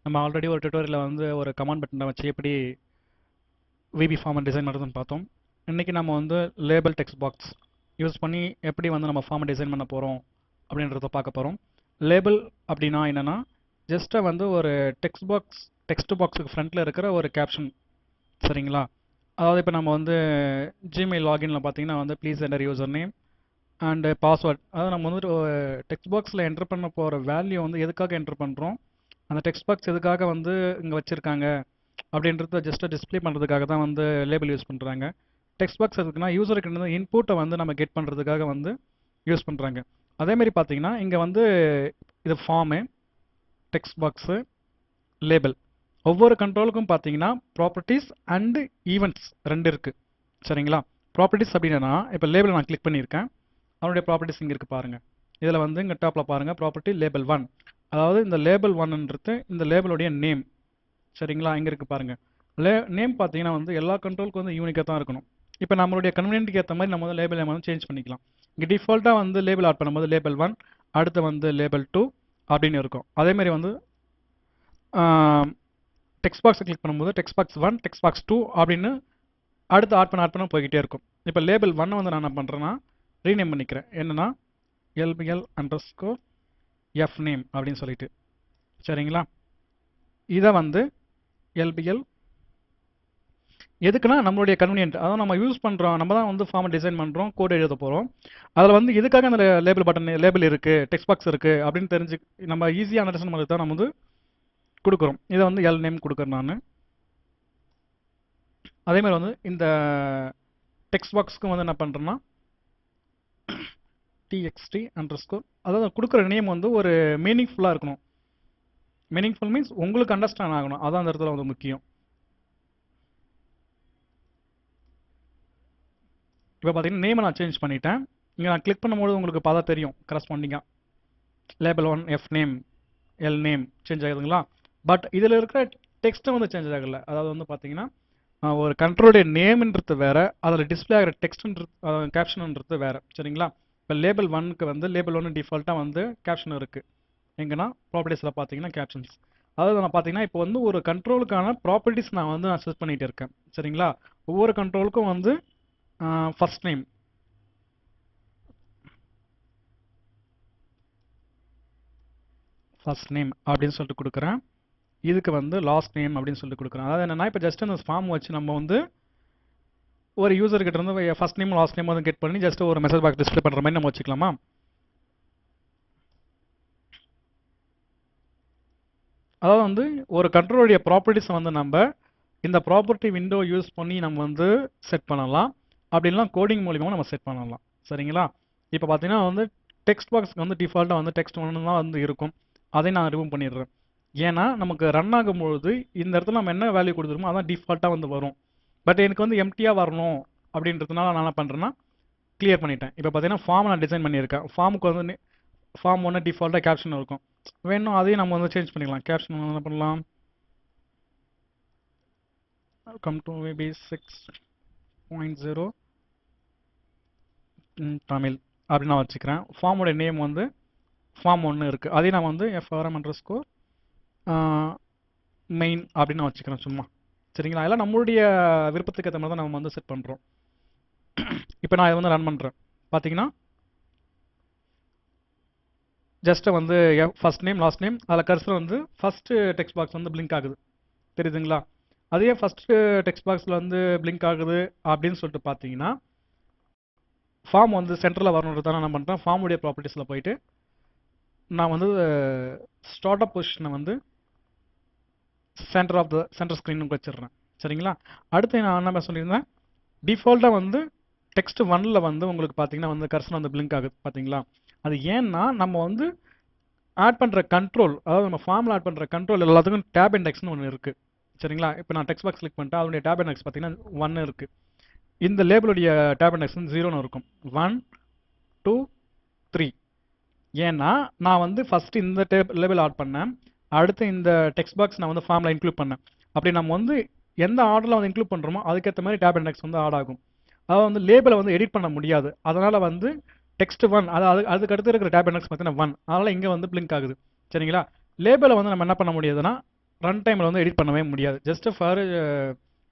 நம்ம ஆல்ரெடி ஒரு டுட்டோரியலில் வந்து ஒரு கமாண்ட் பட்டனை வச்சு எப்படி விபி ஃபார்மை டிசைன் பண்ணுறதுன்னு பார்த்தோம். இன்றைக்கி நம்ம வந்து லேபிள் டெக்ஸ்ட் பாக்ஸ் யூஸ் பண்ணி எப்படி வந்து நம்ம ஃபார்மை டிசைன் பண்ண போகிறோம் அப்படின்றத பார்க்க போகிறோம். லேபிள் அப்படின்னா என்னென்னா ஜஸ்ட்டாக வந்து ஒரு டெக்ஸ்ட் பாக்ஸுக்கு ஃப்ரண்ட்டில் இருக்கிற ஒரு கேப்ஷன், சரிங்களா? அதாவது இப்போ நம்ம வந்து ஜிமெயில் லாகின்ல பார்த்தீங்கன்னா வந்து please enter user name and password, அதாவது நம்ம வந்துட்டு டெக்ஸ்ட் பாக்ஸில் என்டர் பண்ண போகிற வேல்யூ வந்து எதுக்காக என்டர் பண்ணுறோம், அந்த டெக்ஸ்ட் பாக்ஸ் எதுக்காக வந்து இங்கே வச்சுருக்காங்க அப்படின்றத ஜஸ்ட்டாக டிஸ்பிளே பண்ணுறதுக்காக தான் வந்து லேபிள் யூஸ் பண்ணுறாங்க. டெக்ஸ்ட் பாக்ஸ் எதுக்குன்னா யூசருக்கு வந்து இன்புட்டை வந்து நம்ம கெட் பண்ணுறதுக்காக வந்து யூஸ் பண்ணுறாங்க. அதேமாதிரி பார்த்தீங்கன்னா இங்கே வந்து இது ஃபார்மு, டெக்ஸ்ட் பாக்ஸு, லேபிள். ஒவ்வொரு கண்ட்ரோலுக்கும் பார்த்தீங்கன்னா ப்ராப்பர்ட்டிஸ் அண்டு ஈவெண்ட்ஸ் ரெண்டு இருக்குது, சரிங்களா? ப்ராப்பர்ட்டிஸ் அப்படின்னா இப்போ லேபிள் நான் கிளிக் பண்ணியிருக்கேன், அதனுடைய ப்ராப்பர்ட்டிஸ் இங்கே இருக்குது பாருங்கள். இதில் வந்து இங்கே டாப்பில் பாருங்கள் ப்ராப்பர்ட்டி லேபிள் 1, அதாவது இந்த லேபிள் 1ன்றது இந்த லேபிளுடைய நேம், சரிங்களா? இங்கே இருக்குது பாருங்கள். நேம் பார்த்தீங்கன்னா வந்து எல்லா கண்ட்ரோலுக்கும் வந்து யூனிக்காக தான் இருக்கணும். இப்போ நம்மளுடைய கன்வீனியன்ட்டுக்கு ஏற்ற மாதிரி நம்ம வந்து லேபிள் நேம் வந்து சேஞ்ச் பண்ணிக்கலாம். இங்கே டிஃபால்ட்டாக வந்து லேபிள் ஆட் பண்ணும்போது லேபிள் 1, அடுத்து வந்து லேபிள் 2 அப்படின்னு இருக்கும். அதேமாதிரி வந்து டெக்ஸ்ட் பாக்ஸை கிளிக் பண்ணும்போது டெக்ஸ்ட் பாக்ஸ் 1, டெக்ஸ்ட் பாக்ஸ் 2 அப்படின்னு அடுத்து ஆட் பண்ண போய்கிட்டே இருக்கும். இப்போ லேபிள் 1 வந்து நான் என்ன பண்ணுறேன்னா ரீநேம் பண்ணிக்கிறேன். என்னென்னா LBL_F நேம் அப்படின்னு சொல்லிட்டு, சரிங்களா? இதை வந்து LBL எதுக்குன்னா நம்மளுடைய கன்வீனியன்ட், அதாவது நம்ம யூஸ் பண்ணுறோம், நம்ம தான் வந்து ஃபார்மை டிசைன் பண்ணுறோம், கோட் எழுத போகிறோம். அதில் வந்து இதுக்காக அந்த லேபிள் பட்டன் லேபிள் இருக்குது, டெக்ஸ்ட் பாக்ஸ் இருக்குது அப்படின்னு தெரிஞ்சு நம்ம ஈஸியாக அண்டர்ஸ்டாண்ட் பண்ணுறது தான் நம்ம வந்து கொடுக்குறோம். இதை வந்து எல் நேம் கொடுக்குறேன் நான். அதேமாதிரி வந்து இந்த டெக்ஸ்ட் பாக்ஸுக்கும் வந்து என்ன பண்ணுறேன்னா TXT_, அதாவது கொடுக்குற நேம் வந்து ஒரு மீனிங்ஃபுல்லாக இருக்கணும். மீனிங்ஃபுல் மீன்ஸ் உங்களுக்கு அண்டர்ஸ்டாண்ட் ஆகணும், அதான் அந்த இடத்துல வந்து முக்கியம். இப்போ பார்த்தீங்கன்னா நேமை நான் சேஞ்ச் பண்ணிட்டேன். இங்கே நான் கிளிக் பண்ணும்போது உங்களுக்கு பார்த்தா தெரியும் கரஸ்பாண்டிங்காக label 1 F name L name change ஆகுதுங்களா? பட் இதில் இருக்கிற டெக்ஸ்ட்டை வந்து சேஞ்ச் ஆகலை. அதாவது வந்து பார்த்தீங்கன்னா ஒரு கண்ட்ரோலுடைய நேம்ன்றது வேறு, அதில் டிஸ்பிளே ஆகிற டெக்ஸ்ட்ன்றது கேப்ஷன்ன்றது வேறு, சரிங்களா? இப்போ லேபிள் 1க்கு வந்து லேபிள் 1 டிஃபால்ட்டாக வந்து கேப்ஷன் இருக்குது. எங்கன்னா ப்ராப்பர்ட்டிஸில் பார்த்தீங்கன்னா கேப்ஷன்ஸ், அதாவது நான் பார்த்தீங்கன்னா இப்போ வந்து ஒரு கண்ட்ரோலுக்கான ப்ராப்பர்ட்டிஸ் நான் வந்து செட் பண்ணிகிட்டு இருக்கேன், சரிங்களா? ஒவ்வொரு கண்ட்ரோலுக்கும் வந்து ஃபர்ஸ்ட் நேம் அப்படின்னு சொல்லிட்டு கொடுக்குறேன். இதுக்கு வந்து லாஸ்ட் நேம் அப்படின்னு சொல்லிட்டு கொடுக்குறேன். அதாவது என்னன்னா இப்போ ஜஸ்ட் அந்த ஃபார்ம் வச்சு நம்ம வந்து ஒரு யூசர்கிட்ட இருந்து ஃபர்ஸ்ட் நேம் லாஸ்ட் நேம் வந்து கெட் பண்ணி ஜஸ்ட் ஒரு மெசேஜ் பாக்ஸ் டிஸ்பிளே பண்ணுற மாதிரி நம்ம வச்சுக்கலாமா? அதாவது வந்து ஒரு கண்ட்ரோலுடைய ப்ராப்பர்ட்டிஸை வந்து நம்ம இந்த ப்ராப்பர்ட்டி விண்டோ யூஸ் பண்ணி நம்ம வந்து செட் பண்ணலாம், அப்படின்லாம் கோடிங் மூலியமாக நம்ம செட் பண்ணலாம், சரிங்களா? இப்போ பார்த்தீங்கன்னா வந்து டெக்ஸ்ட் பாக்ஸ்க்கு வந்து டிஃபால்ட்டாக வந்து டெக்ஸ்ட் 1 தான் வந்து இருக்கும், அதை நான் ரிமூவ் பண்ணிடுறேன். ஏன்னா நமக்கு ரன் ஆகும்பொழுது இந்த இடத்துல நம்ம என்ன வேல்யூ கொடுத்துருமோ அதான் டிஃபால்ட்டாக வந்து வரும். பட் எனக்கு வந்து எம்டியாக வரணும் அப்படின்றதுனால நான் என்ன பண்ணுறேன்னா கிளியர் பண்ணிட்டேன். இப்போ பார்த்தீங்கன்னா ஃபார்ம் நான் டிசைன் பண்ணியிருக்கேன். ஃபார்முக்கு வந்து ஃபார்ம் 1 டிஃபால்ட்டாக கேப்ஷன் இருக்கும், வேணும் அதையும் நம்ம வந்து சேஞ்ச் பண்ணிக்கலாம். கேப்ஷன் என்ன பண்ணலாம், கம் டு மேபி 6.0 தமிழ் அப்படின்னு நான் வச்சுக்கிறேன். ஃபார்மோட நேம் வந்து ஃபார்ம் 1 இருக்குது, அதையும் நான் வந்து FRM__ மெயின் அப்படின்னு நான் வச்சுக்கிறேன் சும்மா, சரிங்களா? எல்லாம் நம்மளுடைய விருப்பத்துக்கு ஏற்ற மாதிரி தான் நம்ம வந்து செட் பண்ணுறோம். இப்போ நான் இதை வந்து ரன் பண்ணுறேன். பார்த்தீங்கன்னா ஜஸ்ட்டு வந்து ஃபர்ஸ்ட் நேம் லாஸ்ட் நேம், அதில் கர்சர் வந்து ஃபஸ்ட்டு டெக்ஸ்ட் பாக்ஸ் வந்து பிளிங்க் ஆகுது, தெரியுதுங்களா? அதே ஃபஸ்ட்டு டெக்ஸ்ட் பாக்ஸில் வந்து பிளிங்க் ஆகுது அப்படின்னு சொல்லிட்டு பார்த்தீங்கன்னா ஃபார்ம் வந்து சென்டரில் வரணுன்றது தான் நான் பண்ணுறேன். ஃபார்முடைய ப்ராப்பர்ட்டிஸில் போயிட்டு நான் வந்து ஸ்டார்ட் அப் பொசிஷனை வந்து சென்டர் ஸ்க்ரீனுக்கு வச்சிடுறேன், சரிங்களா? அடுத்து நான் என்ன சொல்லியிருந்தேன், டிஃபால்ட்டாக வந்து டெக்ஸ்ட் 1ல் வந்து உங்களுக்கு பார்த்தீங்கன்னா வந்து கர்சர் வந்து பிளிங்க் ஆகுது, பார்த்தீங்களா? அது ஏன்னா நம்ம வந்து ஆட் பண்ணுற கண்ட்ரோல், அதாவது நம்ம ஃபார்மில் ஆட் பண்ணுற கண்ட்ரோல் எல்லாத்துக்கும் டேப் இண்டெக்ஸ்னு ஒன்று இருக்குது, சரிங்களா? இப்போ நான் டெக்ஸ்ட் பாக்ஸ் கிளிக் பண்ணிட்டேன், அதனுடைய டேப் இண்டெக்ஸ் பார்த்தீங்கன்னா 1 இருக்குது. இந்த லேபிளுடைய டேப் இண்டெக்ஸ் வந்து 0ன்னு இருக்கும், 1 2 3. ஏன்னா நான் வந்து ஃபஸ்ட்டு இந்த லேபிள் ஆட் பண்ணேன், அடுத்து இந்த டெக்ஸ்ட் பாக்ஸ் நான் வந்து ஃபார்மில் இன்க்ளூட் பண்ணேன். அப்படி நம்ம வந்து எந்த ஆர்டரில் வந்து இன்க்ளூட் பண்ணுறோமோ அதுக்கேற்ற மாதிரி டேப் இண்டெக்ஸ் வந்து ஆட் ஆகும். அதாவது வந்து லேபிளை வந்து எடிட் பண்ண முடியாது, அதனால் வந்து டெக்ஸ்ட் 1 அதுக்கு அடுத்து இருக்கிற டேப் இண்டெக்ஸ் பார்த்தீங்கன்னா 1, அதனால் இங்கே வந்து பிளிங்க் ஆகுது, சரிங்களா? லேபிளை வந்து நம்ம என்ன பண்ண முடியாதுன்னா ரன் டைமில் வந்து எடிட் பண்ணவே முடியாது. ஜஸ்ட் ஃபார்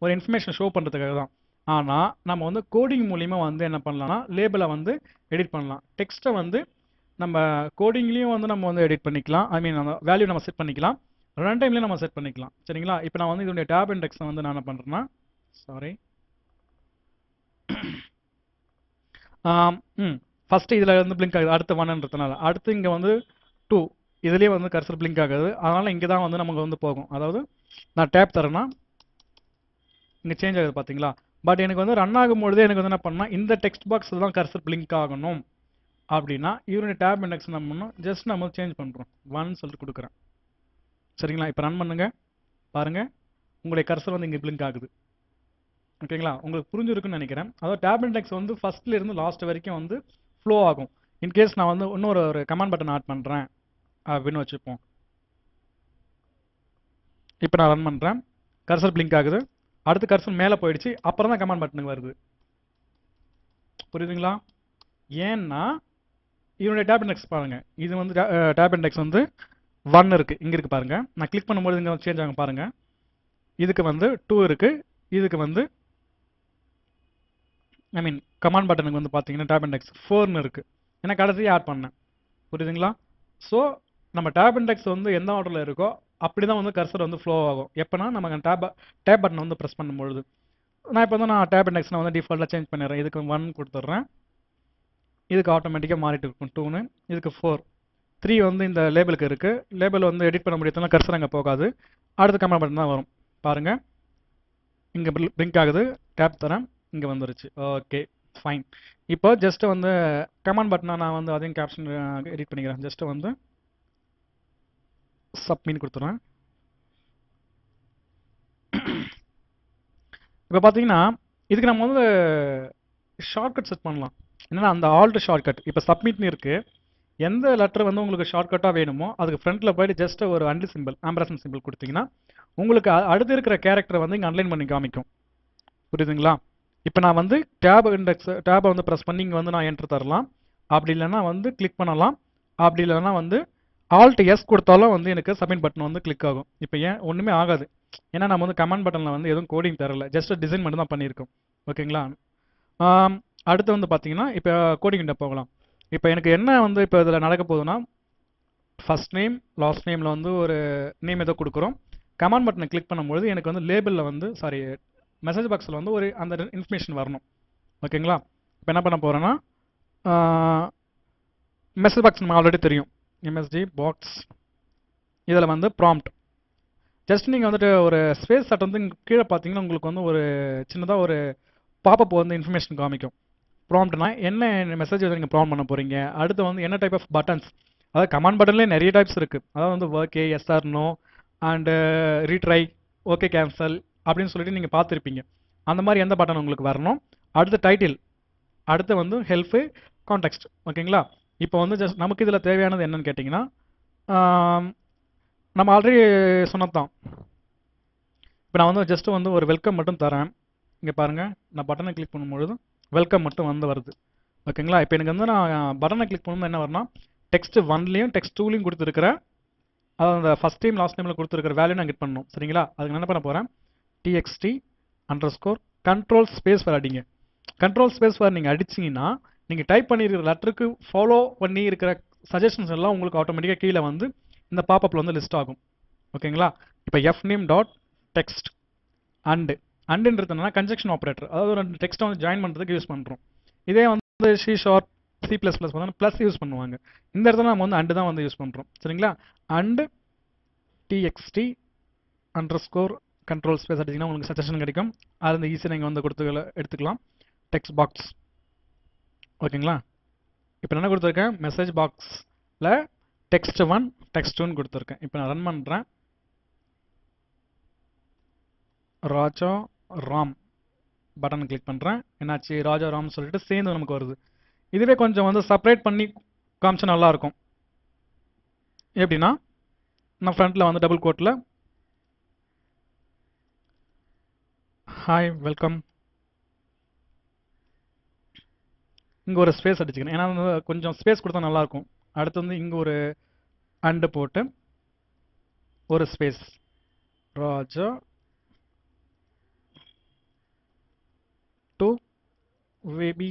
ஒரு இன்ஃபர்மேஷன் ஷோ பண்ணுறதுக்காக தான். ஆனால் நம்ம வந்து கோடிங் மூலிமா வந்து என்ன பண்ணலாம்னா லேபிளை வந்து எடிட் பண்ணலாம். டெக்ஸ்ட்டை வந்து நம்ம கோடிங்லேயும் வந்து நம்ம வந்து எடிட் பண்ணிக்கலாம். ஐ மீன் அந்த வேல்யூ நம்ம செட் பண்ணிக்கலாம். ரன் டைம்லேயும் நம்ம செட் பண்ணிக்கலாம். சரிங்களா? இப்போ நான் வந்து இதனுடைய டேப் இண்டெக்ஸை வந்து நான் என்ன பண்ணுறேன்னா, சாரி, ஃபஸ்ட்டு இதில் வந்து பிளிங்க் ஆகுது, அடுத்து 1ன்றதுனால. அடுத்து இங்கே வந்து 2, இதுலேயே வந்து கர்சர் பிளிங்க் ஆகுது. அதனால் இங்கே தான் வந்து நமக்கு வந்து போகும். அதாவது நான் டேப் தரேன்னா இங்கே சேஞ்ச் ஆகுது பார்த்தீங்களா? பட் எனக்கு வந்து ரன் ஆகும்பொழுதே எனக்கு வந்து என்ன பண்ணால் இந்த டெக்ஸ்ட் பாக்ஸில் தான் கர்சர் பிளிங்க் ஆகணும் அப்படின்னா இவருடைய டேப் இண்டெக்ஸ் நம்ம பண்ணணும். ஜஸ்ட் நம்ம சேஞ்ச் பண்ணுறோம், 1 சொல்லிட்டு கொடுக்குறேன். சரிங்களா? இப்போ ரன் பண்ணுங்கள், பாருங்கள் உங்களுடைய கர்சர் வந்து இங்கே பிளிங்க் ஆகுது. ஓகேங்களா? உங்களுக்கு புரிஞ்சிருக்குன்னு நினைக்கிறேன். அதாவது டேப் இண்டெக்ஸ் வந்து ஃபர்ஸ்ட்ல இருந்து லாஸ்ட் வரைக்கும் வந்து ஃப்ளோ ஆகும். இன்கேஸ் நான் வந்து இன்னொரு கமாண்ட் பட்டன் ஆட் பண்ணுறேன் அப்படின்னு வச்சுப்போம். இப்போ நான் ரன் பண்ணுறேன், கர்சர் பிளிங்க் ஆகுது, அடுத்து கர்சர் மேலே போயிடுச்சு, அப்புறம் தான் கமாண்ட் பட்டனுக்கு வருது. புரியுதுங்களா? ஏன்னா இதனுடைய டேப் இண்டெக்ஸ் பாருங்கள், இது வந்து டேப் இண்டெக்ஸ் வந்து 1 இருக்குது, இங்கே இருக்குது பாருங்கள். நான் கிளிக் பண்ணும்போது இங்கே சேஞ்ச் ஆகும் பாருங்கள். இதுக்கு வந்து 2 இருக்குது, இதுக்கு வந்து ஐ மீன் கமாண்ட் பட்டனுக்கு வந்து பார்த்தீங்கன்னா டேப் இண்டெக்ஸ் 4ன்னு இருக்குது. ஏன்னா கடைசியாக ஆட் பண்ணேன். புரியுதுங்களா? ஸோ நம்ம டேப் இண்டெக்ஸ் வந்து எந்த ஆர்டரில் இருக்கோ அப்படி தான் வந்து கர்சர் வந்து ஃப்ளோ ஆகும். எப்போனா நம்ம டேப் பட்டனை வந்து ப்ரெஸ் பண்ணும்பொழுது. நான் இப்போ வந்து நான் டேப் இண்டெக்ஸ் நான் வந்து டிஃபால்ட்டாக சேஞ்ச் பண்ணிடுறேன். இதுக்கு 1 கொடுத்துட்றேன், இதுக்கு ஆட்டோமேட்டிக்காக மாறிட்டு இருக்கும் 2ன்னு, இதுக்கு 4. 3 வந்து இந்த லேபிளுக்கு இருக்குது. லேபிள் வந்து எடிட் பண்ண முடியாதுன்னா கர்சர் அங்கே போகாது, அடுத்து கமாண்ட் பட்டன் தான் வரும். பாருங்கள் இங்கே பிளிங்க் ஆகுது, டேப் தரேன், இங்கே வந்துருச்சு. Okay fine. இப்போ ஜஸ்ட்டு வந்து கமாண்ட் பட்டனை நான் வந்து அதையும் கேப்ஷன் எடிட் பண்ணிக்கிறேன். ஜஸ்ட்டு வந்து சப்மிட் கொடுத்துறேன். இப்போ பார்த்தீங்கன்னா இதுக்கு நம்ம வந்து ஷார்ட்கட் செட் பண்ணலாம். என்னன்னா அந்த ஆல்ட் ஷார்ட்கட் இப்போ சப்மிட்னு இருக்குது. எந்த லெட்டர் வந்து உங்களுக்கு ஷார்ட்கட்டாக வேணுமோ அதுக்கு ஃப்ரண்ட்டில் போய்ட்டு ஜஸ்ட் ஒரு அண்டு சிம்பிள், ஆம்பரசன் சிம்பிள் கொடுத்தீங்கன்னா உங்களுக்கு அடுத்து இருக்கிற கேரக்டரை வந்து இங்கே அன்லைன் பண்ணி காமிக்கும். புரியுதுங்களா? இப்போ நான் வந்து டேபை வந்து ப்ரெஸ் பண்ணி இங்கே வந்து நான் என்ட்ரு தரலாம், அப்படி இல்லைன்னா வந்து கிளிக் பண்ணலாம், அப்படி இல்லைன்னா வந்து ஆல்ட் எஸ் கொடுத்தாலும் வந்து எனக்கு சப்மிட் பட்டன் வந்து கிளிக் ஆகும். இப்போ ஏன் ஒன்றுமே ஆகாது, ஏன்னா நம்ம வந்து கமாண்ட் பட்டனில் வந்து எதுவும் கோடிங் தரல, ஜஸ்ட் டிசைன் மட்டும் தான் பண்ணியிருக்கோம். ஓகேங்களா? அடுத்து வந்து பார்த்தீங்கன்னா இப்போ கோடிங் கிட்ட போகலாம். இப்போ எனக்கு என்ன வந்து இப்போ இதில் நடக்க போகுதுன்னா, ஃபர்ஸ்ட் நேம் லாஸ்ட் நேமில் வந்து ஒரு நேம் ஏதோ கொடுக்குறோம். கமாண்ட் பட்டனை கிளிக் பண்ணும்போது எனக்கு வந்து லேபிளில் வந்து சாரி மெசேஜ் பாக்ஸில் வந்து ஒரு அந்த இன்ஃபர்மேஷன் வரணும். ஓகேங்களா? இப்போ என்ன பண்ண போகிறேன்னா மெசேஜ் பாக்ஸ் நம்ம ஆல்ரெடி தெரியும், எம்எஸ்ஜி பாக்ஸ். இதில் வந்து ப்ராம்ப்ட் ஜஸ்ட் நீங்கள் வந்துட்டு ஒரு ஸ்பேஸ் சட் வந்து கீழே பார்த்தீங்கன்னா உங்களுக்கு வந்து ஒரு சின்னதாக ஒரு பாப்பப் வந்து இன்ஃபர்மேஷன் காமிக்கும். ப்ராம்ப்ட்னா என்ன மெசேஜ் வந்து நீங்கள் ப்ராம்ப்ட் பண்ண போகிறீங்க, அடுத்து வந்து என்ன டைப் ஆஃப் பட்டன்ஸ், அதாவது கமாண்ட் பட்டன்லேயே நிறைய டைப்ஸ் இருக்குது. அதாவது வந்து ஓகே, எஸ்ஆர், no and retry, okay cancel அப்படின்னு சொல்லிட்டு நீங்கள் பார்த்துருப்பீங்க. அந்த மாதிரி எந்த பட்டன் உங்களுக்கு வரணும். அடுத்து டைட்டில், அடுத்து வந்து ஹெல்ப்பு, கான்டெக்ஸ்ட். ஓகேங்களா? இப்போ வந்து ஜஸ்ட் நமக்கு இதில் தேவையானது என்னன்னு கேட்டிங்கன்னா நம்ம ஆல்ரெடி சொன்னதான். இப்போ நான் வந்து ஜஸ்ட்டு வந்து ஒரு வெல்கம் மட்டும் தரேன். இங்கே பாருங்கள், நான் பட்டனை கிளிக் பண்ணும்பொழுது வெல்கம் மட்டும் வந்து வருது. ஓகேங்களா? இப்போ எனக்கு வந்து நான் பட்டனை கிளிக் பண்ணும்போது என்ன வரணும், டெக்ஸ்ட் 1லையும் டெக்ஸ்ட் 2லையும் கொடுத்துருக்கிறேன். அதாவது அந்த ஃபஸ்ட் டைம் லாஸ்ட் டைமில் கொடுத்துருக்கிற வேல்யூ நான் கெட் பண்ணணும். சரிங்களா? அதுக்கு நான் என்ன பண்ண போகிறேன், txt_ கண்ட்ரோல் ஸ்பேஸ் ஃபார் அடிங்க. கண்ட்ரோல் ஸ்பேஸ் ஃபார் நீங்கள் அடிச்சிங்கன்னா நீங்கள் டைப் பண்ணியிருக்கிற லெட்டருக்கு ஃபாலோ பண்ணி இருக்கிற சஜஷன்ஸ் எல்லாம் உங்களுக்கு ஆட்டோமேட்டிக்காக கீழே வந்து இந்த பாப்பப்பில் வந்து லிஸ்ட் ஆகும். ஓகேங்களா? இப்போ fname.text அண்டுன்றதுனா கன்ஜெக்ஷன் ஆப்ரேட்டர், அதாவது ஒரு டெக்ஸ்ட்டை வந்து ஜாயின் பண்ணுறதுக்கு யூஸ் பண்ணுறோம். இதே வந்து C# C++ வந்து ப்ளஸ் யூஸ் பண்ணுவாங்க. இந்த இடத்துல நம்ம வந்து அண்டு தான் வந்து யூஸ் பண்ணுறோம். சரிங்களா? அண்டு txt_ கண்ட்ரோல் ஸ்பேஸ் அடிச்சிங்கன்னா உங்களுக்கு சஜஷன் கிடைக்கும். அது வந்து ஈஸியாக நீங்கள் வந்து எடுத்துக்கலாம். Text box. ஓகேங்களா? இப்போ என்ன கொடுத்துருக்கேன், மெசேஜ் பாக்ஸில் text1 text2 கொடுத்துருக்கேன். இப்போ நான் ரன் பண்ணுறேன். ராஜா ராம் பட்டன் கிளிக் பண்ணுறேன். என்னாச்சு, ராஜா ராம் சொல்லிட்டு சேர்ந்து நமக்கு வருது. இதுவே கொஞ்சம் வந்து செப்பரேட் பண்ணி காமிச்சா நல்லாயிருக்கும். எப்படின்னா நான் ஃப்ரண்ட்டில் வந்து டபுள் கோட்டில் ஹாய் வெல்கம், இங்கே ஒரு ஸ்பேஸ் அடிச்சுக்கிறேன். ஏன்னா வந்து கொஞ்சம் ஸ்பேஸ் கொடுத்தா நல்லாயிருக்கும். அடுத்து வந்து இங்கே ஒரு அண்டு போட்டு ஒரு space, Raja to VB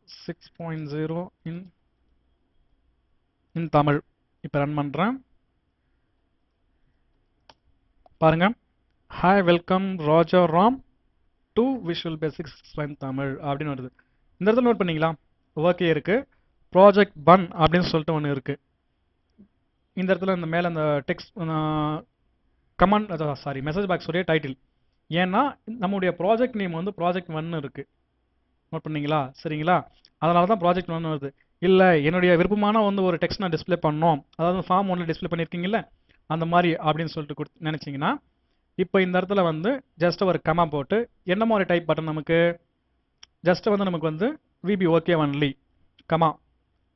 6.0 in Tamil. இப்போ ரன் பண்ணுறேன் பாருங்க. Hi welcome Raja Ram to visual basics in Tamil அப்படின்னு வருது. இந்த இடத்துல நோட் பண்ணிங்களா, ஓகே இருக்கு. ப்ராஜெக்ட் பன் அப்படின்னு சொல்லிட்டு ஒன்று இருக்கு. இந்த இடத்துல இந்த மேலே அந்த text command sorry message box உடைய டைட்டில். ஏன்னா நம்முடைய ப்ராஜெக்ட் நேம் வந்து ப்ராஜெக்ட் 1 இருக்கு. நோட் பண்ணீங்களா? சரிங்களா? அதனால தான் ப்ராஜெக்ட் 1 வருது. இல்லை என்னுடைய விருப்பமான வந்து ஒரு டெக்ஸ்ட் நான் டிஸ்பிளே பண்ணோம், அதாவது ஃபார்ம் 1 டிஸ்பிளே பண்ணியிருக்கீங்கல்ல அந்த மாதிரி அப்படின்னு சொல்லிட்டு நினச்சிங்கன்னா இப்போ இந்த இடத்துல வந்து ஜஸ்ட் ஒரு கமா போட்டு என்ன மாதிரி டைப் பட்டன் நமக்கு ஜஸ்ட் வந்து நமக்கு வந்து விபி ஓகே ஒன்லி கமா.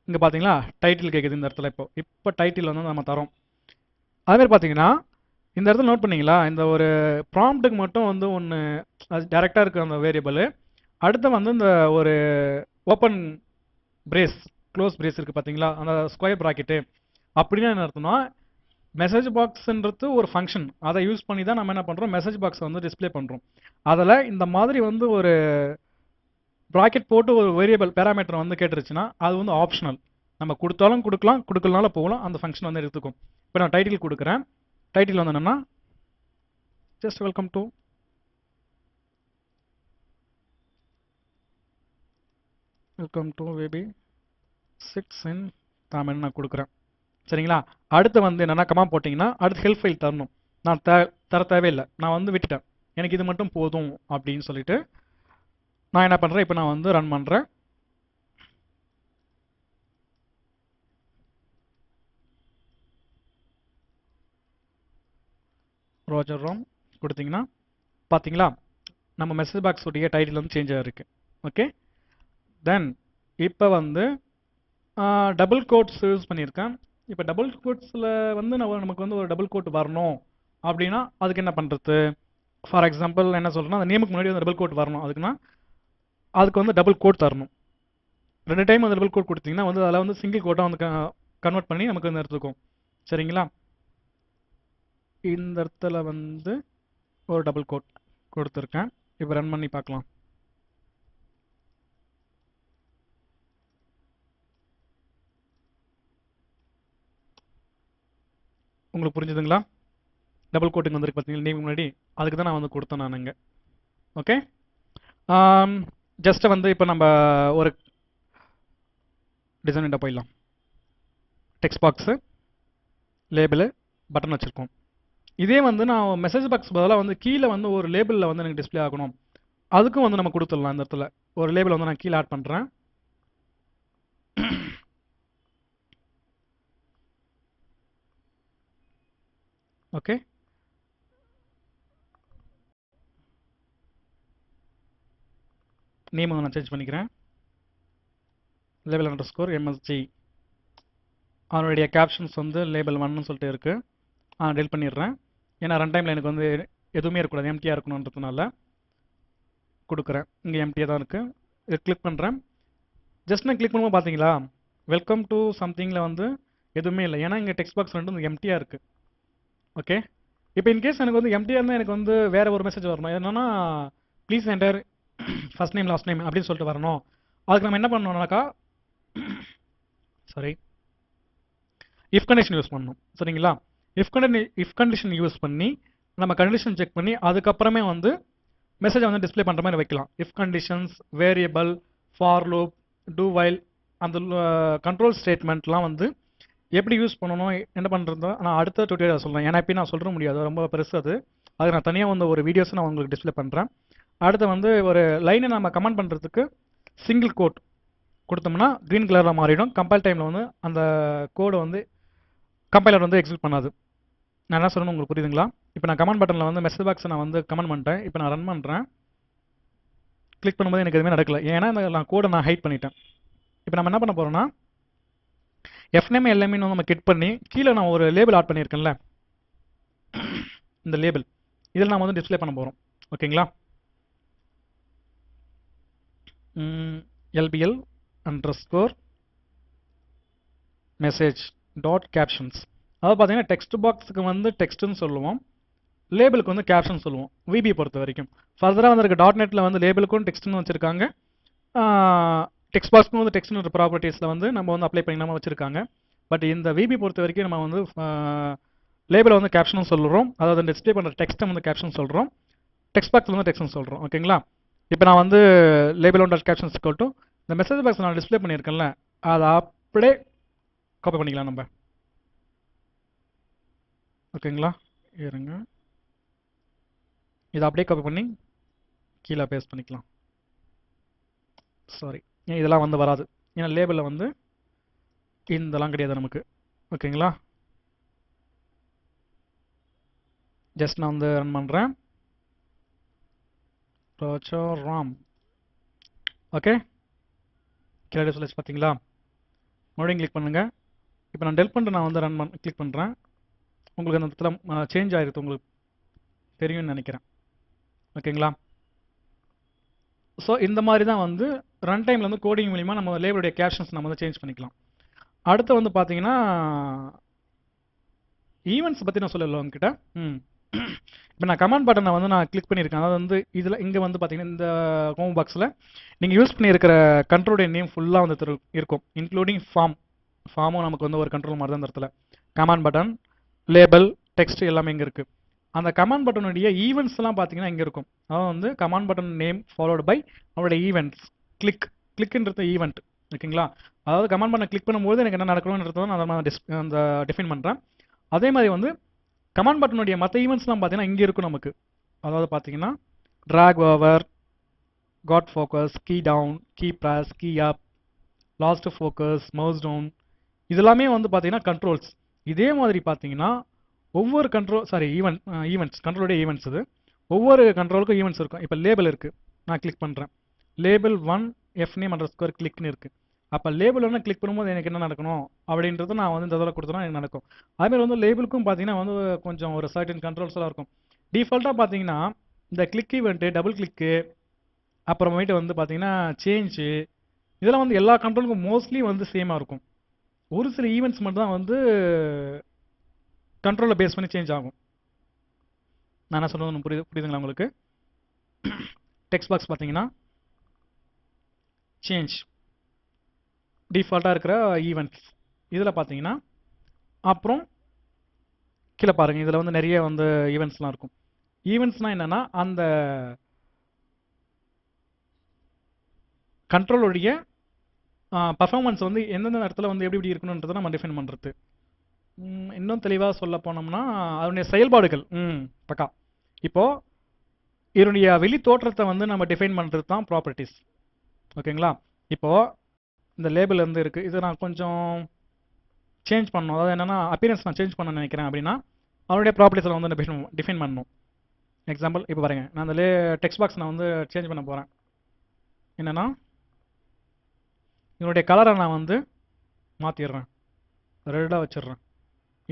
இங்கே பார்த்தீங்களா டைட்டில் கேட்குது இந்த இடத்துல. இப்போ டைட்டில் வந்து நம்ம தரோம். அதுமாதிரி பார்த்தீங்கன்னா இந்த இடத்துல நோட் பண்ணிங்களா, இந்த ஒரு ப்ராம்ப்ட்டுக்கு மட்டும் வந்து ஒன்று அது டேரெக்டாக இருக்குது அந்த வேரியபிள். அடுத்து வந்து இந்த ஒரு ஓப்பன் பிரேஸ் க்ளோஸ் பிரேஸ் இருக்குது பார்த்தீங்களா, அந்த ஸ்கொயர் ப்ராக்கெட்டு. அப்படின்னா என்ன அர்த்தம்னா மெசேஜ் பாக்ஸ்ன்றது ஒரு ஃபங்க்ஷன், அதை யூஸ் பண்ணி தான் நம்ம என்ன பண்ணுறோம், மெசேஜ் பாக்ஸை வந்து டிஸ்பிளே பண்ணுறோம். அதில் இந்த மாதிரி வந்து ஒரு ப்ராக்கெட் போட்டு ஒரு வேரியபிள் பேராமீட்டர் வந்து கேட்டுருச்சுன்னா அது வந்து ஆப்ஷனல். நம்ம கொடுத்தாலும் கொடுக்கலாம், கொடுக்கலனாலும் போகலாம், அந்த ஃபங்க்ஷன் வந்து எடுத்துக்கும். இப்போ நான் டைட்டில் கொடுக்குறேன். டைட்டில் வந்து என்னென்னா just welcome to VB 6 in Tamil நான் கொடுக்குறேன். சரிங்களா? அடுத்து வந்து என்னென்னா கமா போட்டிங்கன்னா அடுத்து ஹெல்ப் ஃபைல் தரணும். நான் தர தேவையில்லை, நான் வந்து விட்டுட்டேன், எனக்கு இது மட்டும் போதும் அப்படின்னு சொல்லிட்டு நான் என்ன பண்ணுறேன், இப்போ நான் வந்து ரன் பண்ணுறேன். ரோஜர் ராம் கொடுத்தீங்கன்னா பார்த்தீங்களா நம்ம மெசேஜ் பாக்ஸ் உடைய டைட்டில் வந்து சேஞ்ச் ஆகிருக்கு. ஓகே, தென் இப்போ வந்து டபுள் கோட்ஸ் யூஸ் பண்ணியிருக்கேன். இப்போ டபுள் கோட்ஸில் வந்து நமக்கு வந்து ஒரு டபுள் கோட் வரணும் அப்படின்னா அதுக்கு என்ன பண்ணுறது? ஃபார் எக்ஸாம்பிள் என்ன சொல்கிறேன்னா, அந்த நேமுக்கு முன்னாடி வந்து டபுள் கோட் வரணும். அதுக்கு வந்து டபுள் கோட் தரணும். 2 டைம் அந்த டபுள் கோட் கொடுத்தீங்கன்னா வந்து அதில் வந்து சிங்கிள் கோட்டாக வந்து கன்வெர்ட் பண்ணி நமக்கு வந்து எடுத்துக்கும். சரிங்களா? இந்த இடத்துல வந்து ஒரு டபுள் கோட் கொடுத்துருக்கேன். இப்போ ரன் பண்ணி பார்க்கலாம். உங்களுக்கு புரிஞ்சுதுங்களா? டபுள் கோட்டிங் வந்துருக்கு பார்த்தீங்கன்னா நேம் முன்னாடி, அதுக்கு தான் நான் வந்து கொடுத்தேன் நான் இங்கே. ஓகே, ஜஸ்ட் வந்து இப்போ நம்ம ஒரு டிசைன் போயிடலாம். டெக்ஸ்ட் பாக்ஸு, லேபிள், பட்டன் வச்சுருக்கோம். இதே வந்து நான் மெசேஜ் பாக்ஸ் பதிலாக வந்து கீழே வந்து ஒரு லேபிளில் வந்து எனக்கு டிஸ்பிளே ஆகணும், அதுக்கும் வந்து நம்ம கொடுத்துடலாம். இந்த இடத்துல ஒரு லேபிள் வந்து நான் கீழே ஆட் பண்ணுறேன். ஓகே, நேம் வந்து நான் சேஞ்ச் பண்ணிக்கிறேன். Label _MSG. அவனுடைய கேப்ஷன்ஸ் வந்து லேபிள் 1ன்னு சொல்லிட்டு இருக்குது. டெலிட் பண்ணிடுறேன். ஏன்னா ரன் டைமில் எனக்கு வந்து எதுவுமே இருக்கக்கூடாது, எம்டியாக இருக்கணுன்றதுனால கொடுக்குறேன். இங்கே எம்டியாக தான் இருக்குது. இது கிளிக் பண்ணுறேன். ஜஸ்ட் நான் கிளிக் பண்ணும்போது பார்த்தீங்களா வெல்கம் டு சம்திங்கில் வந்து எதுவுமே இல்லை, ஏன்னா இங்கே டெக்ஸ்ட் பாக்ஸ் வந்து எம்டியாக இருக்குது. ஓகே, இப்போ இன்கேஸ் எனக்கு வந்து எம்டியாக இருந்தால் எனக்கு வந்து வேறு ஒரு மெசேஜ் வரணும். என்னென்னா please enter first name last name அப்படின்னு சொல்லிட்டு வரணும். அதுக்கு நம்ம என்ன பண்ணணும்னாக்கா சாரி இஃப் கண்டிஷன் யூஸ் பண்ணணும். சரிங்களா? இஃப் கண்டிஷன் யூஸ் பண்ணி நம்ம கண்டிஷன் செக் பண்ணி அதுக்கப்புறமே வந்து மெசேஜை வந்து டிஸ்பிளே பண்ணுற மாதிரி வைக்கலாம். If conditions, variable, for loop, two while, அந்த கண்ட்ரோல் ஸ்டேட்மெண்ட்லாம் வந்து எப்படி யூஸ் பண்ணணும் என்ன பண்ணுறதோ நான் அடுத்த டுட்டோரியல் சொல்கிறேன். ஏன்னா இப்போ நான் சொல்ல முடியாது, ரொம்ப பெருசு அது. அது நான் தனியாக வந்து ஒரு வீடியோஸ் நான் உங்களுக்கு டிஸ்பிளே பண்ணுறேன். அடுத்து வந்து ஒரு லைனை நம்ம கமெண்ட் பண்ணுறதுக்கு சிங்கிள் கோட் கொடுத்தோம்னா க்ரீன் கலரில் மாறிடும். கம்பைல் டைமில் வந்து அந்த கோடை வந்து கம்பைலர் வந்து எக்ஸிக்யூட் பண்ணாது. நான் என்ன சொல்லணும் உங்களுக்கு புரியுதுங்களா? இப்போ நான் கமெண்ட் பட்டனில் வந்து மெசேஜ் பாக்ஸை நான் வந்து கமெண்ட் பண்ணிட்டேன். இப்போ நான் ரன் பண்ணுறேன். கிளிக் பண்ணும்போது எனக்கு எதுவுமே நடக்கல, ஏன்னா நான் கோடை நான் ஹைட் பண்ணிட்டேன். இப்போ நம்ம என்ன பண்ண போகிறோம்னா எஃப்நேம் எல்லாமே நம்ம கிளிக் பண்ணி கீழே நான் ஒரு லேபிள் ஆட் பண்ணியிருக்கேன்ல, இந்த லேபிள் இதில் நான் வந்து டிஸ்பிளே பண்ண போகிறோம். ஓகேங்களா? LBL _ message dot captions. அதாவது பார்த்தீங்கன்னா டெக்ஸ்ட் பாக்ஸுக்கு வந்து டெக்ஸ்ட்டுன்னு சொல்லுவோம், லேபிளுக்கு வந்து கேப்ஷன் சொல்லுவோம் விபி பொறுத்த வரைக்கும். ஃபர்தராக வந்திருக்க .NETல வந்து லேபிளுக்கும் டெக்ஸ்ட்னு வச்சுருக்காங்க, டெக்ஸ்ட் பாக்ஸ்க்கும் வந்து டெக்ஸ்ட்ன்ற ப்ராப்பர்ட்டிஸில் வந்து நம்ம வந்து அப்ளை பண்ணாமல் வச்சுருக்காங்க. பட் இந்த விபி பொறுத்த வரைக்கும் நம்ம வந்து லேபிளை வந்து கேப்ஷனும் சொல்கிறோம், அதாவது டிஸ்பிளே பண்ணுற டெக்ஸ்ட்டை வந்து கேப்ஷன் சொல்கிறோம், டெக்ஸ்ட் பாக்ஸில் வந்து டெக்ஸ்ட்னு சொல்கிறோம். ஓகேங்களா? இப்போ நான் வந்து label one dot caption equal to இந்த மெசேஜ் பாக்ஸ் நான் டிஸ்பிளே பண்ணியிருக்கேன்ல, அதை அப்படியே காப்பி பண்ணிக்கலாம் நம்ம. ஓகேங்களா? இருங்க, இதை அப்படியே காப்பி பண்ணி கீழே பேஸ்ட் பண்ணிக்கலாம். சாரி, இதெல்லாம் வந்து வராது, ஏன்னா லேபிளில் வந்து இதெல்லாம் கிடையாது நமக்கு. ஓகேங்களா? ஜஸ்ட் நான் வந்து ரன் பண்ணுறேன். ராம். ஓகே, கீழே டிஸ்பிளேஸ் பார்த்தீங்களா? மறுபடியும் கிளிக் பண்ணுங்கள். இப்போ நான் டெல் பண்ணிட்டு நான் வந்து ரன் கிளிக் பண்ணுறேன். உங்களுக்கு அந்த இடத்துல சேஞ்ச் ஆகிருக்கு, உங்களுக்கு தெரியும்னு நினைக்கிறேன். ஓகேங்களா? ஸோ இந்த மாதிரி தான் வந்து ரன் டைமில் வந்து கோடிங் மூலிமா நம்ம லேபிளுடைய கேப்ஷன்ஸ் நம்ம வந்து சேஞ்ச் பண்ணிக்கலாம். அடுத்து வந்து பார்த்தீங்கன்னா ஈவெண்ட்ஸ் பற்றி நான் சொல்லல உங்ககிட்ட. இப்போ நான் கமாண்ட் பட்டனை வந்து நான் கிளிக் பண்ணியிருக்கேன். அதாவது வந்து இதில் இங்கே வந்து பார்த்தீங்கன்னா இந்த ஹோம் பாக்ஸில் நீங்கள் யூஸ் பண்ணியிருக்கிற கண்ட்ரோலுடைய நேம் ஃபுல்லாக வந்து இருக்கும், இன்க்ளூடிங் ஃபார்மும் நமக்கு வந்து ஒரு கண்ட்ரோல் மாதிரி தான் இந்த இடத்துல. கமாண்ட் பட்டன், லேபிள், டெக்ஸ்ட் எல்லாமே இங்கே இருக்குது. அந்த கமாண்ட் பட்டனுடைய ஈவெண்ட்ஸ்லாம் பார்த்தீங்கன்னா இங்கே இருக்கும். அதாவது வந்து command button name followed by அவருடைய ஈவெண்ட்ஸ். கிளிக்ன்றது ஈவெண்ட். ஓகேங்களா? அதாவது கமாண்ட் பட்டன் கிளிக் பண்ணும்போது எனக்கு என்ன நடக்கணும்ன்றத நான் அந்த டிஃபைன் பண்ணுறேன். அதே மாதிரி வந்து கமாண்ட் பட்டனுடைய மற்ற ஈவெண்ட்ஸ்லாம் பார்த்தீங்கன்னா இங்கே இருக்கும் நமக்கு. அதாவது பார்த்தீங்கன்னா drag over, got focus, key down, key press, key up, lost focus, mouse down, இதெல்லாமே வந்து பார்த்தீங்கன்னா கண்ட்ரோல்ஸ். இதே மாதிரி பார்த்தீங்கன்னா ஒவ்வொரு ஈவெண்ட்ஸ் கண்ட்ரோலுடைய ஈவெண்ட்ஸ் இது. ஒவ்வொரு கண்ட்ரோலுக்கும் ஈவெண்ட்ஸ் இருக்கும். இப்போ லேபிள் இருக்குது, நான் கிளிக் பண்ணுறேன். லேபிள் 1 fname_click கிளிக்னு இருக்குது. அப்போ லேபிள் ஒன்று கிளிக் பண்ணும்போது எனக்கு என்ன நடக்கணும் அப்படின்றத நான் வந்து இந்த இதில் கொடுத்தனா எனக்கு நடக்கும். அதுமாதிரி வந்து லேபிளுக்கும் பார்த்தீங்கன்னா வந்து கொஞ்சம் ஒரு சர்டன் கண்ட்ரோல்ஸ் எல்லாம் இருக்கும். டிஃபால்ட்டாக பார்த்தீங்கன்னா இந்த கிளிக் ஈவெண்ட்டு, டபுள் கிளிக்கு, அப்புறமேட்டு வந்து பார்த்தீங்கன்னா சேஞ்சு, இதெல்லாம் வந்து எல்லா கண்ட்ரோலுக்கும் மோஸ்ட்லி வந்து சேமாக இருக்கும். ஒரு சில ஈவெண்ட்ஸ் மட்டும் தான் வந்து கண்ட்ரோலை பேஸ் பண்ணி சேஞ்ச் ஆகும். நான் என்ன சொல்றது புரியுதுங்களா உங்களுக்கு? டெக்ஸ்ட் பாக்ஸ் பார்த்தீங்கன்னா சேஞ்ச் டிஃபால்ட்டாக இருக்கிற ஈவெண்ட்ஸ் இதில் பார்த்தீங்கன்னா, அப்புறம் கீழே பாருங்கள், இதில் வந்து நிறைய வந்து ஈவெண்ட்ஸ்லாம் இருக்கும். ஈவெண்ட்ஸ்னால் என்னென்னா அந்த கண்ட்ரோலுடைய பர்ஃபார்மன்ஸ் வந்து எந்தெந்த இடத்துல வந்து எப்படி இருக்கணுன்றதை நம்ம டிஃபைன் பண்ணுறது. இன்னும் தெளிவாக சொல்ல போனோம்னா அதனுடைய செயல்பாடுகள். பக்கா. இப்போது இதனுடைய வெளி தோற்றத்தை வந்து நம்ம டிஃபைன் பண்ணுறது தான் ப்ராப்பர்ட்டிஸ். ஓகேங்களா? இப்போது இந்த லேபிள் வந்து இருக்குது, இதை நான் கொஞ்சம் சேஞ்ச் பண்ணணும். அதாவது என்னென்னா அப்பியரன்ஸ் நான் சேஞ்ச் பண்ண நினைக்கிறேன் அப்படின்னா அதனுடைய ப்ராப்பர்ட்டிஸில் வந்து டிஃபைன் பண்ணணும். எக்ஸாம்பிள் இப்போ பாருங்கள், நான் அந்த டெக்ஸ்ட் பாக்ஸ் நான் வந்து சேஞ்ச் பண்ண போகிறேன். என்னென்னா இதனுடைய கலரை நான் வந்து மாற்றிடுறேன், ரெட்டாக வச்சிடுறேன்.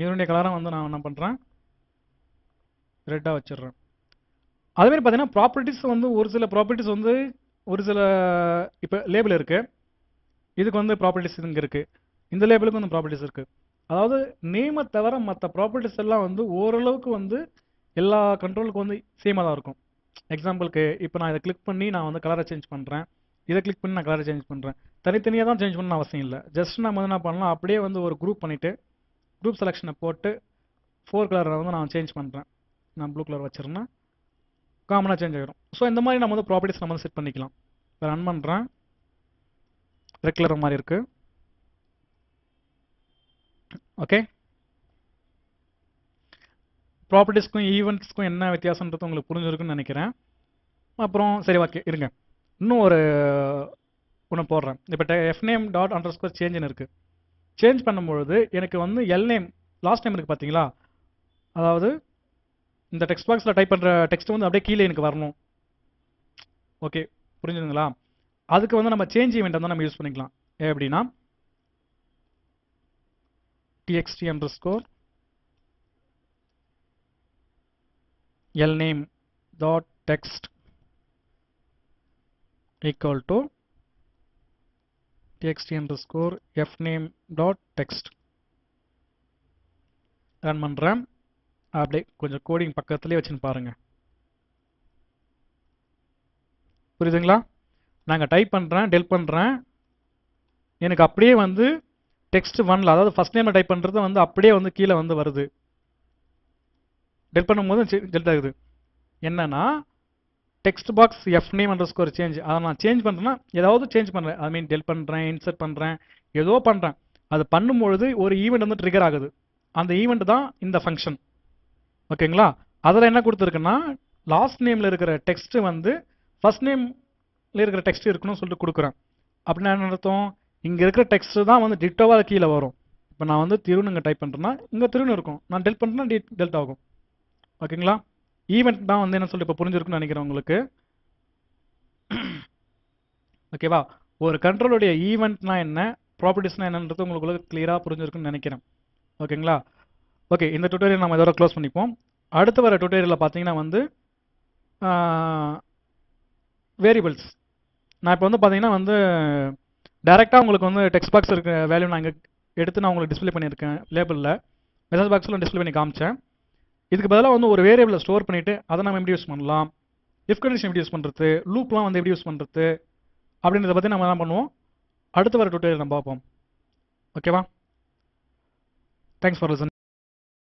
இதனுடைய கலரை வந்து நான் என்ன பண்ணுறேன், ரெட்டாக வச்சிடுறேன். அதுமாதிரி பார்த்தீங்கன்னா ப்ராப்பர்ட்டிஸ் வந்து ஒரு சில ப்ராப்பர்ட்டிஸ் வந்து ஒரு சில இப்போ லேபிள் இருக்குது, இதுக்கு வந்து ப்ராப்பர்ட்டிஸ் இங்கே இருக்குது, இந்த லேபிளுக்கு வந்து ப்ராப்பர்ட்டிஸ் இருக்குது. அதாவது நேமை தவிர மற்ற ப்ராப்பர்ட்டிஸ் எல்லாம் வந்து ஓரளவுக்கு வந்து எல்லா கண்ட்ரோலுக்கும் வந்து சேமாக தான் இருக்கும். எக்ஸாம்பிளுக்கு இப்போ நான் இதை கிளிக் பண்ணி நான் வந்து கலரை சேஞ்ச் பண்ணுறேன், இதை கிளிக் பண்ணி நான் கலரை சேஞ்ச் பண்ணுறேன். தனித்தனியாக தான் சேஞ்ச் பண்ணணும் அவசியம் இல்லை. ஜஸ்ட் நம்ம வந்து என்ன பண்ணலாம், அப்படியே வந்து ஒரு குரூப் பண்ணிவிட்டு குரூப் செலெக்ஷனை போட்டு 4 கலரை வந்து நான் சேஞ்ச் பண்ணுறேன். நான் ப்ளூ கலர் வச்சிருந்தேன், காமனாக சேஞ்ச் ஆகிடும். ஸோ இந்த மாதிரி நம்ம வந்து ப்ராப்பர்ட்டிஸ் நம்ம வந்து செட் பண்ணிக்கலாம். இப்போ ரன் பண்ணுறேன், ரெட் கலர் மாதிரி இருக்குது. ஓகே, ப்ராப்பர்ட்டிஸ்க்கும் ஈவெண்ட்ஸ்க்கும் என்ன வித்தியாசன்றது உங்களுக்கு புரிஞ்சிருக்குன்னு நினைக்கிறேன். அப்புறம் சரி, ஓகே இருங்க, இன்னும் ஒன்று போடுறேன். இப்போ fname._changeன்னு இருக்குது. சேஞ்ச் பண்ணும்பொழுது எனக்கு வந்து எல்நேம் லாஸ்ட் டைம் இருக்குது பார்த்தீங்களா, அதாவது இந்த டெக்ஸ்ட் பாக்ஸில் டைப் பண்ணுற டெக்ஸ்ட் வந்து அப்படியே கீழே எனக்கு வரணும். ஓகே, புரிஞ்சுதுங்களா? அதுக்கு வந்து நம்ம சேஞ்ச் ஈவெண்ட் வந்து நம்ம யூஸ் பண்ணிக்கலாம். எப்படின்னா txt_lname.text equal to txt_fname.text. Run பண்ணுறேன். அப்படியே கொஞ்சம் கோடிங் பக்கத்துலேயே வச்சுன்னு பாருங்க. புரியுதுங்களா? நாங்கள் டைப் பண்ணுறேன், டெல் பண்ணுறேன், எனக்கு அப்படியே வந்து டெக்ஸ்ட் ஒன்ல, அதாவது ஃபர்ஸ்ட் நேம் டைப் பண்ணுறது வந்து அப்படியே வந்து கீழே வந்து வருது. டெல் பண்ணும்போது டெல்ட் ஆகுது. என்னன்னா text box F name under score change, அதை நான் சேஞ்ச் பண்ணுறேன்னா ஏதாவது சேஞ்ச் பண்ணுறேன். ஐ மீன் டெல் பண்ணுறேன், இன்சர்ட் பண்ணுறேன், ஏதோ பண்ணுறேன். அது பண்ணும்பொழுது ஒரு ஈவெண்ட் வந்து ட்ரிகர் ஆகுது. அந்த ஈவெண்ட் தான் இந்த ஃபங்க்ஷன். ஓகேங்களா? அதில் என்ன கொடுத்துருக்குன்னா லாஸ்ட் நேமில் இருக்கிற டெக்ஸ்ட் வந்து ஃபர்ஸ்ட் நேமில் இருக்கிற டெக்ஸ்ட் இருக்கணும்னு சொல்லிட்டு கொடுக்குறேன். அப்படின்னா என்ன அர்த்தம்? இங்கே இருக்கிற டெக்ஸ்ட் தான் வந்து டிட்டோவாக கீழே வரும். இப்போ நான் வந்து திருன்னு இங்கே டைப் பண்ணுறேன்னா இங்கே திருன்னு இருக்கும், நான் டெல் பண்ணுறேன்னா டெல்ட் ஆகும். ஓகேங்களா? ஈவெண்ட் தான் வந்து என்ன சொல்லிட்டு இப்போ புரிஞ்சிருக்குன்னு நினைக்கிறேன் உங்களுக்கு. ஓகேவா? ஒரு கண்ட்ரோலுடைய ஈவெண்ட்னா என்ன, ப்ராப்பர்ட்டிஸ்னா என்னன்றது உங்களுக்கு கிளியராக புரிஞ்சிருக்குன்னு நினைக்கிறேன். ஓகேங்களா? ஓகே, இந்த டுட்டோரியல் நம்ம இதோட க்ளோஸ் பண்ணிப்போம். அடுத்து வர டுட்டோரியலில் பார்த்தீங்கன்னா வந்து வேரியபிள்ஸ். நான் இப்போ வந்து பார்த்தீங்கன்னா வந்து டைரெக்டாக உங்களுக்கு வந்து டெக்ஸ்ட் பாக்ஸ் இருக்க வேல்யூ நான் இங்கே எடுத்து நான் உங்களுக்கு டிஸ்பிளே பண்ணியிருக்கேன். லேபிளில் மெசேஜ் பாக்ஸில் டிஸ்பிளே பண்ணி காமிச்சேன். இதுக்கு பதிலாக வந்து ஒரு வேரியபிளை ஸ்டோர் பண்ணிவிட்டு அதை நம்ம எப்படி யூஸ் பண்ணலாம், இஃப் கண்டிஷன் எப்படி யூஸ் பண்ணுறது, லூப்லாம் வந்து எப்படி யூஸ் பண்ணுறது அப்படின்றத பற்றி நம்ம என்ன பண்ணுவோம், அடுத்து வர டுட்டோரியல் நம்ம பார்ப்போம். ஓகேவா? Thanks for listening.